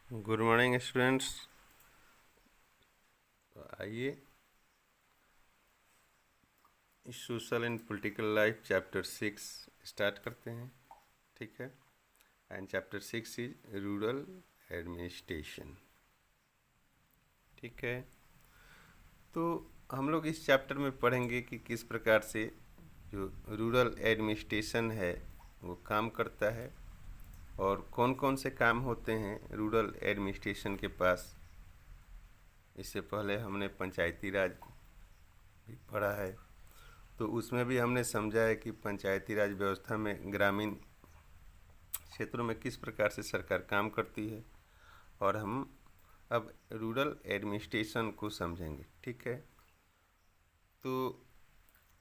Good morning students. तो आइए social and political life chapter 6 start करते हैं। ठीक है। And chapter 6 is rural administration. ठीक है। तो हम लोग इस चैप्टर में पढ़ेंगे कि किस प्रकार से जो रूरल एडमिनिस्ट्रेशन है वो काम करता है और कौन कौन से काम होते हैं रूरल एडमिनिस्ट्रेशन के पास। इससे पहले हमने पंचायती राज भी पढ़ा है, तो उसमें भी हमने समझा है कि पंचायती राज व्यवस्था में ग्रामीण क्षेत्रों में किस प्रकार से सरकार काम करती है। और हम अब रूरल एडमिनिस्ट्रेशन को समझेंगे। ठीक है। तो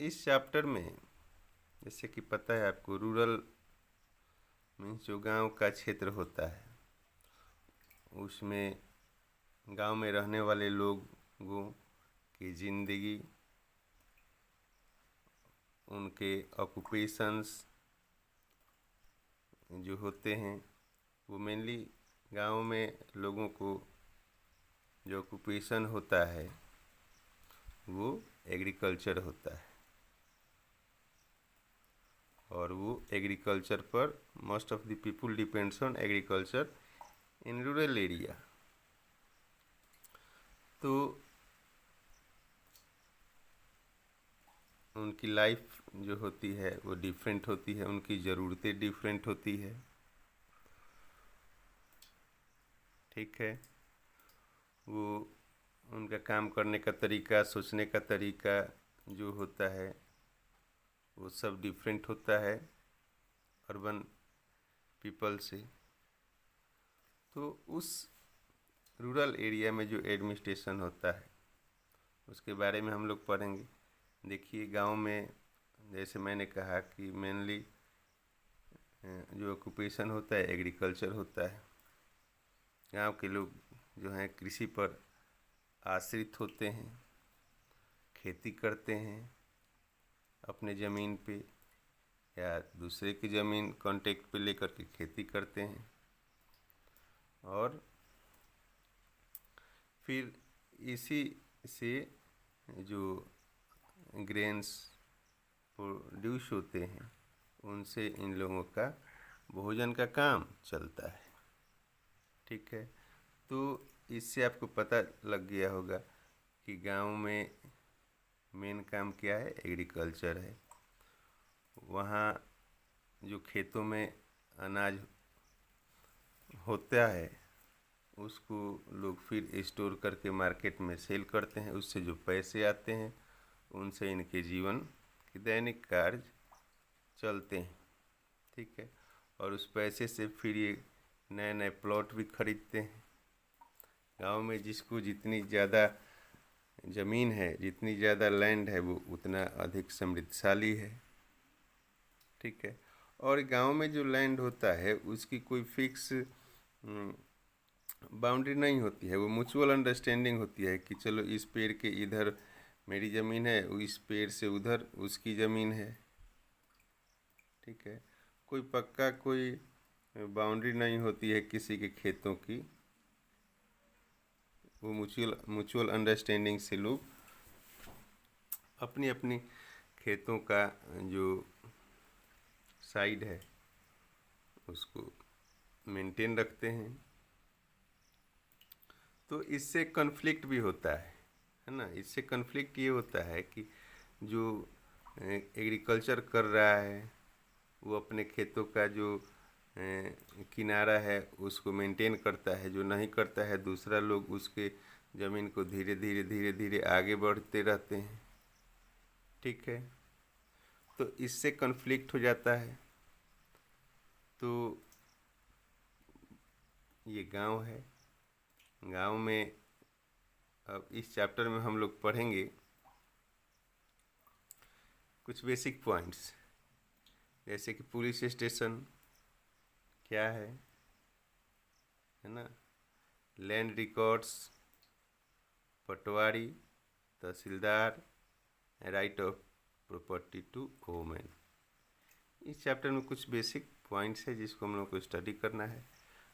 इस चैप्टर में जैसे कि पता है आपको, रूरल मीन्स जो गांव का क्षेत्र होता है, उसमें गांव में रहने वाले लोगों की ज़िंदगी, उनके ऑक्यूपेशंस जो होते हैं, वो मेनली गांव में लोगों को जो ऑक्यूपेशन होता है वो एग्रीकल्चर होता है। और वो एग्रीकल्चर पर most of the people depends on agriculture in rural area. तो उनकी लाइफ जो होती है वो डिफरेंट होती है, उनकी ज़रूरतें डिफरेंट होती है। ठीक है। वो उनका काम करने का तरीका, सोचने का तरीका जो होता है वो सब डिफरेंट होता है अर्बन पीपल से। तो उस रूरल एरिया में जो एडमिनिस्ट्रेशन होता है उसके बारे में हम लोग पढ़ेंगे। देखिए, गांव में जैसे मैंने कहा कि मेनली जो ऑक्यूपेशन होता है एग्रीकल्चर होता है। गांव के लोग जो हैं कृषि पर आश्रित होते हैं, खेती करते हैं अपने ज़मीन पे या दूसरे की ज़मीन कॉन्ट्रैक्ट पे लेकर के खेती करते हैं। और फिर इसी से जो ग्रेन्स प्रोड्यूस होते हैं उनसे इन लोगों का भोजन का काम चलता है। ठीक है। तो इससे आपको पता लग गया होगा कि गांव में मेन काम क्या है, एग्रीकल्चर है। वहाँ जो खेतों में अनाज होता है उसको लोग फिर स्टोर करके मार्केट में सेल करते हैं। उससे जो पैसे आते हैं उनसे इनके जीवन के दैनिक कार्य चलते हैं। ठीक है। और उस पैसे से फिर ये नए नए प्लॉट भी खरीदते हैं। गांव में जिसको जितनी ज़्यादा ज़मीन है, जितनी ज़्यादा लैंड है, वो उतना अधिक समृद्धशाली है। ठीक है। और गांव में जो लैंड होता है उसकी कोई फिक्स बाउंड्री नहीं होती है, वो म्यूचुअल अंडरस्टैंडिंग होती है कि चलो इस पेड़ के इधर मेरी ज़मीन है, इस पेड़ से उधर उसकी ज़मीन है। ठीक है। कोई पक्का कोई बाउंड्री नहीं होती है किसी के खेतों की। वो म्यूचुअल अंडरस्टैंडिंग से लोग अपनी अपनी खेतों का जो साइड है उसको मेंटेन रखते हैं। तो इससे कन्फ्लिक्ट भी होता है ना। इससे कन्फ्लिक्ट ये होता है कि जो एग्रीकल्चर कर रहा है वो अपने खेतों का जो किनारा है उसको मेंटेन करता है, जो नहीं करता है दूसरा लोग उसके ज़मीन को धीरे धीरे धीरे धीरे आगे बढ़ते रहते हैं। ठीक है। तो इससे कन्फ्लिक्ट हो जाता है। तो ये गांव है। गांव में अब इस चैप्टर में हम लोग पढ़ेंगे कुछ बेसिक पॉइंट्स, जैसे कि पुलिस स्टेशन क्या है ना, land records, patwari, tehsildar, right of property to women. इस चैप्टर में कुछ बेसिक पॉइंट्स है जिसको हम लोग को स्टडी करना है।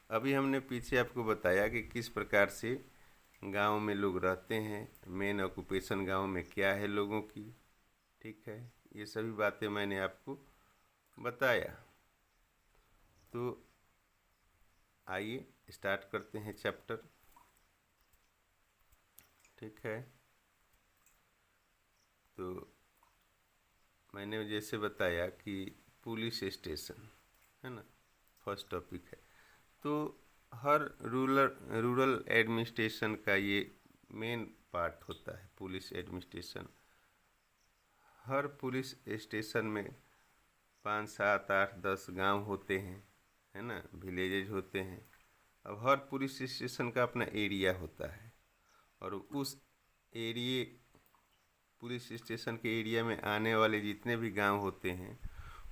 अभी हमने पीछे आपको बताया कि किस प्रकार से गांव में लोग रहते हैं, मेन ऑक्यूपेशन गांव में क्या है लोगों की। ठीक है, ये सभी बातें मैंने आपको बताया। तो आइए स्टार्ट करते हैं चैप्टर। ठीक है, तो मैंने जैसे बताया कि पुलिस स्टेशन है ना, फर्स्ट टॉपिक है। तो हर रूरल एडमिनिस्ट्रेशन का ये मेन पार्ट होता है, पुलिस एडमिनिस्ट्रेशन। हर पुलिस स्टेशन में 5, 7, 8, 10 गांव होते हैं, है ना, विलेजेज होते हैं। अब हर पुलिस स्टेशन का अपना एरिया होता है, और उस एरिए पुलिस स्टेशन के एरिया में आने वाले जितने भी गांव होते हैं,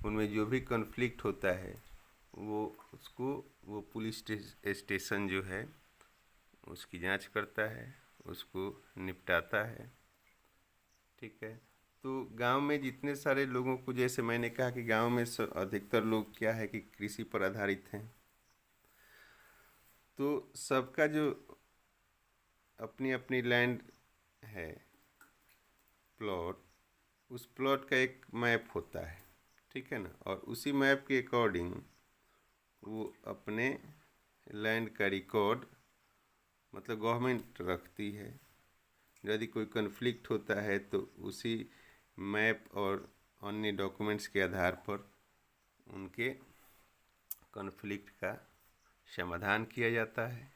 उनमें जो भी कॉन्फ्लिक्ट होता है वो पुलिस स्टेशन जो है उसकी जांच करता है, उसको निपटाता है। ठीक है, तो गांव में जितने सारे लोगों को, जैसे मैंने कहा कि गांव में अधिकतर लोग क्या है कि कृषि पर आधारित हैं, तो सबका जो अपनी अपनी लैंड है, प्लॉट, उस प्लॉट का एक मैप होता है। ठीक है ना, और उसी मैप के अकॉर्डिंग वो अपने लैंड का रिकॉर्ड, मतलब गवर्नमेंट रखती है। यदि कोई कन्फ्लिक्ट होता है तो उसी मैप और अन्य डॉक्यूमेंट्स के आधार पर उनके कन्फ्लिक्ट का समाधान किया जाता है,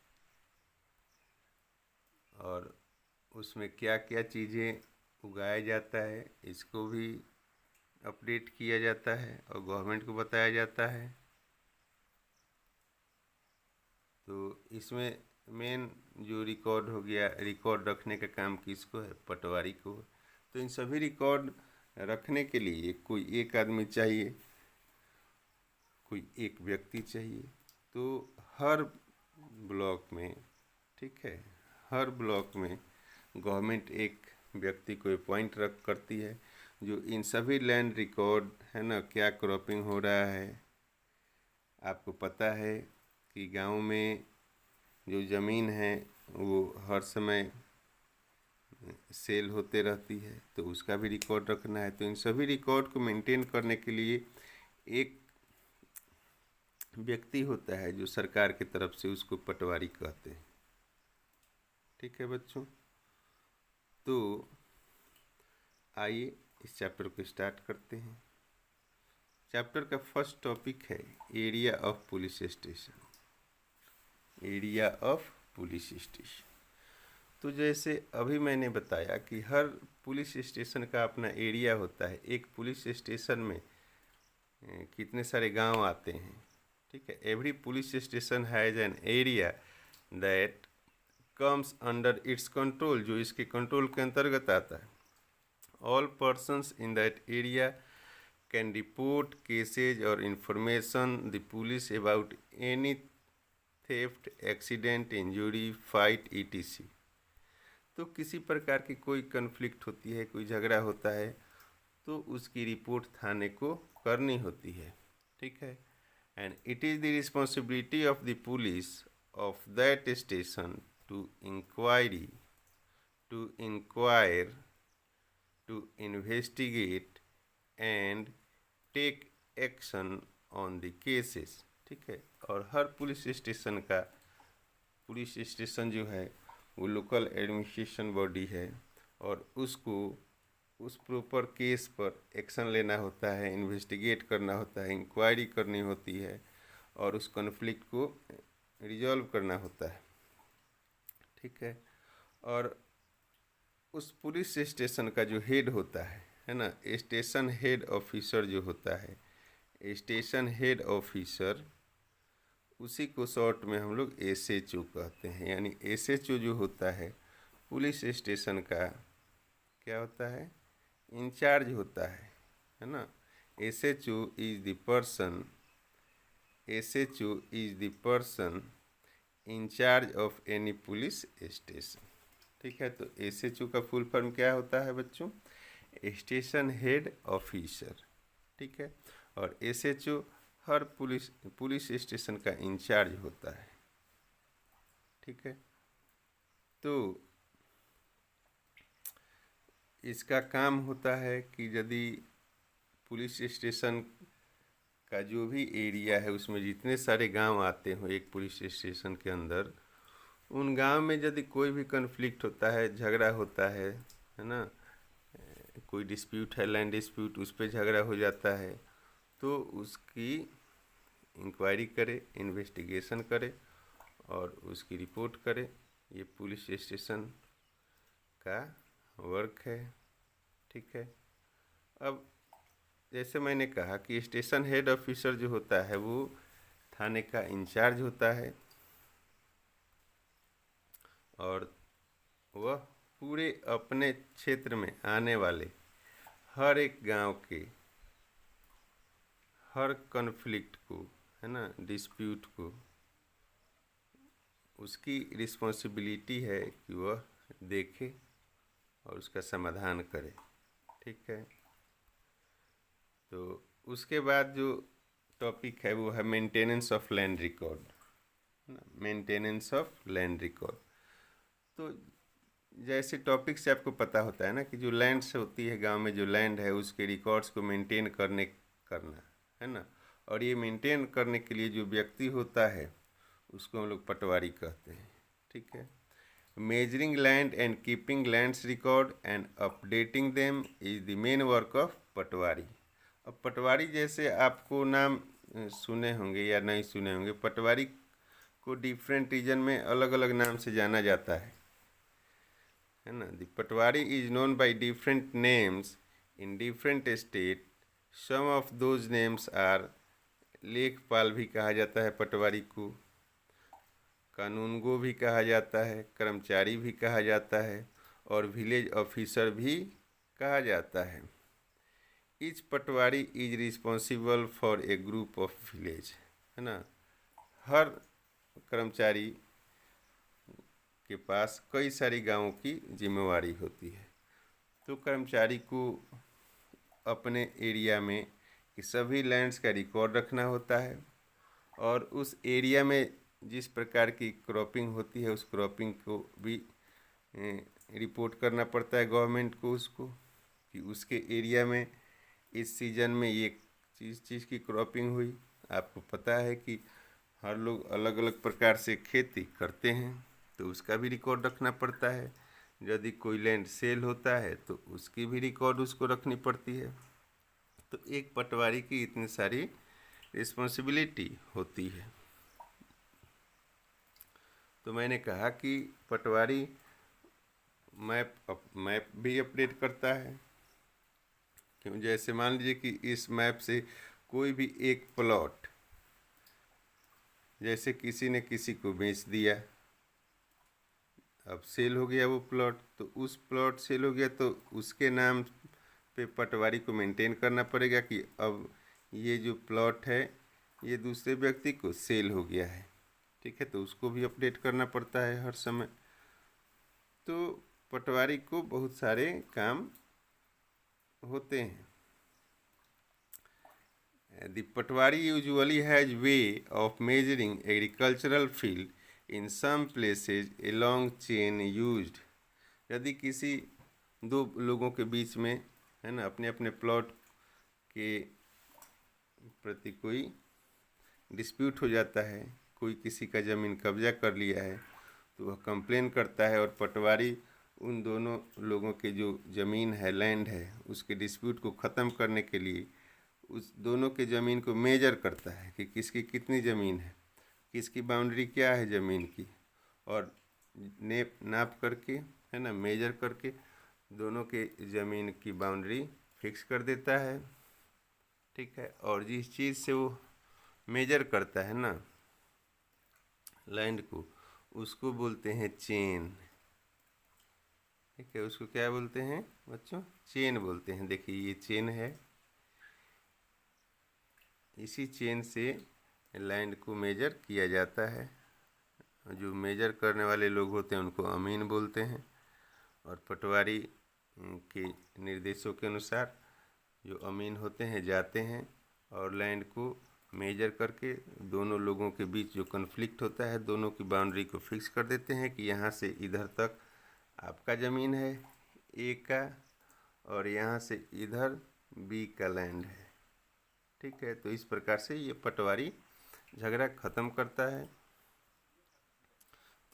और उसमें क्या क्या चीज़ें उगाया जाता है इसको भी अपडेट किया जाता है और गवर्नमेंट को बताया जाता है। तो इसमें मेन जो रिकॉर्ड हो गया, रिकॉर्ड रखने का काम किसको है? पटवारी को। तो इन सभी रिकॉर्ड रखने के लिए कोई एक आदमी चाहिए, कोई एक व्यक्ति चाहिए। तो हर ब्लॉक में, ठीक है, हर ब्लॉक में गवर्नमेंट एक व्यक्ति को अपॉइंट करती है, जो इन सभी लैंड रिकॉर्ड, है ना, क्या क्रॉपिंग हो रहा है। आपको पता है कि गांव में जो ज़मीन है वो हर समय सेल होते रहती है, तो उसका भी रिकॉर्ड रखना है। तो इन सभी रिकॉर्ड को मेंटेन करने के लिए एक व्यक्ति होता है जो सरकार की तरफ से, उसको पटवारी कहते हैं। ठीक है बच्चों, तो आइए इस चैप्टर को स्टार्ट करते हैं। चैप्टर का फर्स्ट टॉपिक है area of police station. Area of police station. तो जैसे अभी मैंने बताया कि हर पुलिस स्टेशन का अपना एरिया होता है। एक पुलिस स्टेशन में कितने सारे गांव आते हैं। ठीक है, every police station has an area that comes under its control, जो इसके कंट्रोल के अंतर्गत आता है। All persons in that area can report cases और information the police about any theft, accident, injury, fight, etc। तो किसी प्रकार की कोई कन्फ्लिक्ट होती है, कोई झगड़ा होता है, तो उसकी रिपोर्ट थाने को करनी होती है। ठीक है, and it is the responsibility of the police of that station to inquire, to investigate and take action on the cases. ठीक है, और हर पुलिस स्टेशन जो है वो लोकल एडमिनिस्ट्रेशन बॉडी है, और उसको उस प्रॉपर केस पर एक्शन लेना होता है, इन्वेस्टिगेट करना होता है, इंक्वायरी करनी होती है, और उस कॉन्फ्लिक्ट को रिजॉल्व करना होता है। ठीक है, और उस पुलिस स्टेशन का जो हेड होता है ना, स्टेशन हेड ऑफिसर जो होता है, स्टेशन हेड ऑफिसर, उसी को शॉर्ट में हम लोग SHO कहते हैं। यानी SHO जो होता है पुलिस स्टेशन का क्या होता है? इंचार्ज होता है ना। SHO is the person, SHO is the person incharge of any police station. ठीक है, तो SHO का फुल फॉर्म क्या होता है बच्चों? Station head officer. ठीक है, और SHO हर पुलिस स्टेशन का इंचार्ज होता है। ठीक है, तो इसका काम होता है कि यदि पुलिस स्टेशन का जो भी एरिया है उसमें जितने सारे गांव आते हो एक पुलिस स्टेशन के अंदर, उन गांव में यदि कोई भी कन्फ्लिक्ट होता है, झगड़ा होता है ना, कोई डिस्प्यूट है, लैंड डिस्प्यूट, उस पर झगड़ा हो जाता है, तो उसकी इंक्वायरी करे, इन्वेस्टिगेशन करे और उसकी रिपोर्ट करे। ये पुलिस स्टेशन का वर्क है। ठीक है, अब जैसे मैंने कहा कि स्टेशन हेड ऑफिसर जो होता है वो थाने का इंचार्ज होता है और वह पूरे अपने क्षेत्र में आने वाले हर एक गांव के हर कॉन्फ्लिक्ट को, है ना, डिस्प्यूट को, उसकी रिस्पॉन्सिबिलिटी है कि वह देखे और उसका समाधान करे। ठीक है, तो उसके बाद जो टॉपिक है वो है maintenance of land record. Maintenance of land record, तो जैसे टॉपिक से आपको पता होता है ना कि जो लैंड्स होती है गांव में, जो लैंड है उसके रिकॉर्ड्स को मेंटेन करना है ना, और ये मेंटेन करने के लिए जो व्यक्ति होता है उसको हम लोग पटवारी कहते हैं। ठीक है, measuring land and keeping lands record and updating them is the main work of patwari. अब पटवारी जैसे आपको नाम सुने होंगे या नहीं सुने होंगे, पटवारी को डिफरेंट रीजन में अलग अलग नाम से जाना जाता है ना। The patwari is known by different names in different state. Some of those names are, lekhpal भी कहा जाता है पटवारी को, कानूनगो भी कहा जाता है, कर्मचारी भी कहा जाता है और विलेज ऑफिसर भी कहा जाता है। Each Patwari is responsible for a group of village, है ना। हर कर्मचारी के पास कई सारी गांवों की जिम्मेवारी होती है, तो कर्मचारी को अपने एरिया में सभी लैंड्स का रिकॉर्ड रखना होता है और उस एरिया में जिस प्रकार की क्रॉपिंग होती है उस क्रॉपिंग को भी रिपोर्ट करना पड़ता है गवर्नमेंट को, उसको कि उसके एरिया में इस सीज़न में ये चीज़ की क्रॉपिंग हुई। आपको पता है कि हर लोग अलग अलग प्रकार से खेती करते हैं, तो उसका भी रिकॉर्ड रखना पड़ता है। यदि कोई लैंड सेल होता है तो उसकी भी रिकॉर्ड उसको रखनी पड़ती है। तो एक पटवारी की इतनी सारी रिस्पॉन्सिबिलिटी होती है। तो मैंने कहा कि पटवारी मैप भी अपडेट करता है, क्यों, जैसे मान लीजिए कि इस मैप से कोई भी एक प्लॉट जैसे किसी ने किसी को बेच दिया, अब सेल हो गया वो प्लॉट, तो उस प्लॉट सेल हो गया तो उसके नाम पे पटवारी को मेंटेन करना पड़ेगा कि अब ये जो प्लॉट है ये दूसरे व्यक्ति को सेल हो गया है। ठीक है, तो उसको भी अपडेट करना पड़ता है हर समय। तो पटवारी को बहुत सारे काम होते हैं। The Patwari usually has way of measuring agricultural field in some places along chain used। यदि किसी दो लोगों के बीच में, है ना, अपने अपने प्लॉट के प्रति कोई डिस्प्यूट हो जाता है, कोई किसी का ज़मीन कब्जा कर लिया है, तो वह कंप्लेन करता है और पटवारी उन दोनों लोगों के जो ज़मीन है, लैंड है, उसके डिस्प्यूट को ख़त्म करने के लिए उस दोनों के ज़मीन को मेजर करता है कि किसकी कितनी ज़मीन है, किसकी बाउंड्री क्या है ज़मीन की, और नाप करके, है ना, मेजर करके दोनों के ज़मीन की बाउंड्री फिक्स कर देता है। ठीक है, और जिस चीज़ से वो मेजर करता है ना लैंड को, उसको बोलते हैं चेन। ठीक है, उसको क्या बोलते हैं बच्चों? चेन बोलते हैं। देखिए ये चेन है, इसी चेन से लैंड को मेजर किया जाता है। जो मेजर करने वाले लोग होते हैं उनको अमीन बोलते हैं, और पटवारी के निर्देशों के अनुसार जो अमीन होते हैं जाते हैं और लैंड को मेजर करके दोनों लोगों के बीच जो कन्फ्लिक्ट होता है, दोनों की बाउंड्री को फिक्स कर देते हैं कि यहाँ से इधर तक आपका ज़मीन है ए का, और यहाँ से इधर बी का लैंड है। ठीक है, तो इस प्रकार से ये पटवारी झगड़ा ख़त्म करता है।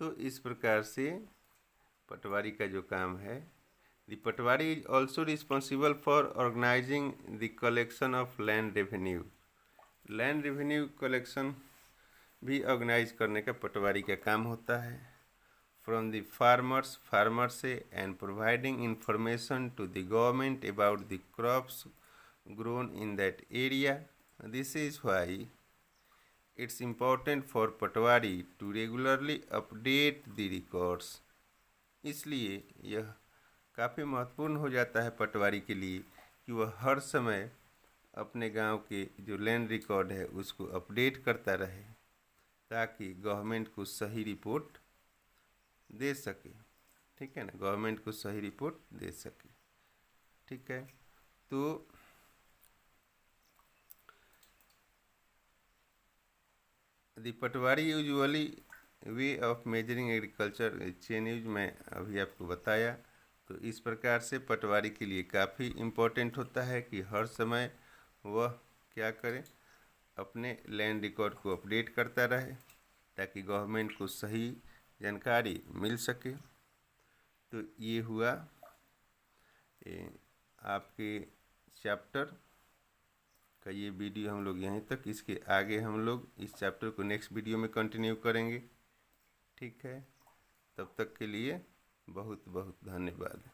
तो इस प्रकार से पटवारी का जो काम है, the patwari is also responsible for organising the collection of land revenue. Land revenue collection भी ऑर्गेनाइज करने का पटवारी का काम होता है। फ्रॉम द फार्मर से, and providing information to the government about the crops grown in that area. This is why it's important for Patwari to regularly update the records. इसलिए यह काफ़ी महत्वपूर्ण हो जाता है पटवारी के लिए कि वह हर समय अपने गांव के जो लैंड रिकॉर्ड है उसको अपडेट करता रहे, ताकि गवर्नमेंट को सही रिपोर्ट दे सके। ठीक है ना, गवर्नमेंट को सही रिपोर्ट दे सके। ठीक है, तो the patwari usually way of measuring agriculture chain use मैं अभी आपको बताया। तो इस प्रकार से पटवारी के लिए काफ़ी इम्पोर्टेंट होता है कि हर समय वह क्या करे, अपने लैंड रिकॉर्ड को अपडेट करता रहे, ताकि गवर्नमेंट को सही जानकारी मिल सके। तो ये हुआ आपके चैप्टर का ये वीडियो हम लोग यहीं तक। इसके आगे हम लोग इस चैप्टर को नेक्स्ट वीडियो में कंटिन्यू करेंगे। ठीक है, तब तक के लिए बहुत बहुत धन्यवाद।